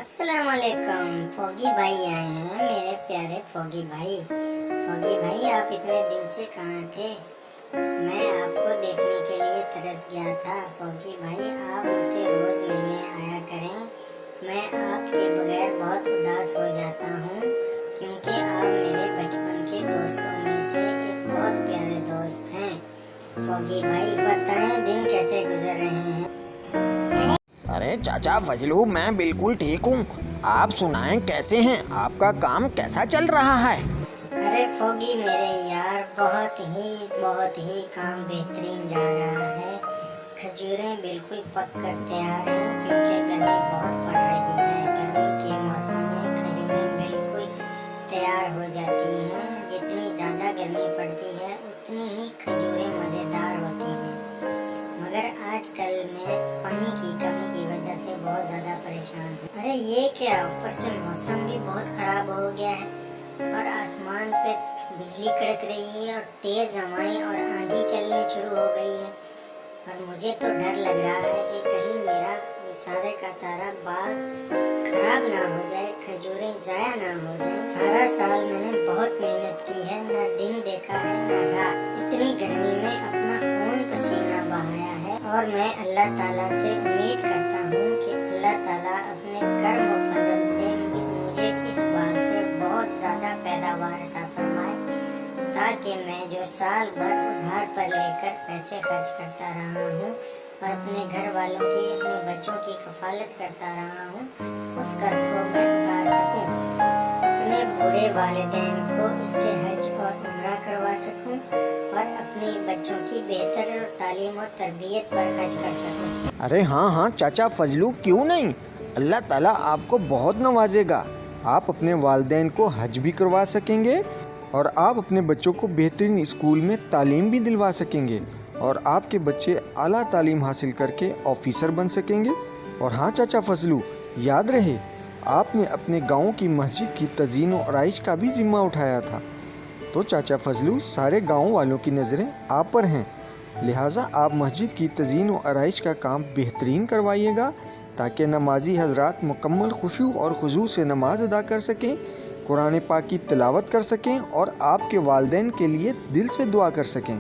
अस्सलाम वालेकुम। फॉगी भाई आए हैं, मेरे प्यारे फॉगी भाई। फॉगी भाई, आप इतने दिन से कहाँ थे? मैं आपको देखने के लिए तरस गया था। फॉगी भाई, आप मुझसे रोज़ मिलने आया करें। मैं आपके बगैर बहुत उदास हो जाता हूँ, क्योंकि आप मेरे बचपन के दोस्तों में से एक बहुत प्यारे दोस्त हैं। फॉगी भाई, बताएं दिन कैसे गुजर रहे हैं? अरे चाचा फजलू, मैं बिल्कुल ठीक हूँ। आप सुनाएं, कैसे हैं? आपका काम कैसा चल रहा है? अरे फॉगी मेरे यार, बहुत ही काम बेहतरीन जा रहा है। खजूरें बिल्कुल पक कर तैयार हैं, क्योंकि गर्मी बहुत पड़ रही है। गर्मी के मौसम में खजूरें बिल्कुल तैयार हो जाती हैं। जितनी ज़्यादा गर्मी पड़ती है, उतनी ही खजूरें मज़ेदार होती हैं। मगर आजकल मैं पानी की कमी की वजह से बहुत ज़्यादा परेशान हूँ। अरे ये क्या, ऊपर से मौसम भी बहुत ख़राब हो गया है और आसमान पे बिजली कड़क रही है और तेज़ हवाएं और आंधी चलने शुरू हो गई है। और मुझे तो डर लग रहा है कि कहीं मेरा सारे का सारा बाग खराब ना हो जाए, खजूरें ज़ाया ना हो जाए। सारा साल मैंने बहुत मेहनत की है, ना दिन देखा है ना रात। इतनी गर्मी में अपना खून पसीना बहाया है, और मैं अल्लाह ताला से उम्मीद करता हूँ कि अल्लाह ताला अपने कर्म और फजल से मुझे इस बार से बहुत ज़्यादा पैदावार अता फरमाए, ताकि मैं जो साल भर उधार पर लेकर पैसे खर्च करता रहा हूँ और अपने घर वालों की, अपने बच्चों की कफालत करता रहा हूँ, उस कर्ज को मैं उतार सकूँ। अपने बूढ़े वालिदैन को इससे हज और उम्रा करवा सकूँ और अपने बच्चों की बेहतर और तालीम और तरबियत पर खर्च कर सकूँ। अरे हाँ चाचा फजलू, क्यों नहीं। अल्लाह ताला आपको बहुत नवाजेगा। आप अपने वालिदैन को हज भी करवा सकेंगे और आप अपने बच्चों को बेहतरीन स्कूल में तालीम भी दिलवा सकेंगे, और आपके बच्चे आला तालीम हासिल करके ऑफिसर बन सकेंगे। और हाँ चाचा फजलू, याद रहे, आपने अपने गाँव की मस्जिद की तज़ीन और आराइश का भी ज़िम्मा उठाया था। तो चाचा फजलू, सारे गाँव वालों की नज़रें आप पर हैं, लिहाजा आप मस्जिद की तज़ीन और आराइश का काम बेहतरीन करवाइएगा, ताकि नमाजी हजरात मुकम्मल खुशू और खुजू से नमाज अदा कर सकें, कुरान पाक की तिलावत कर सकें और आपके वालिदैन के लिए दिल से दुआ कर सकें।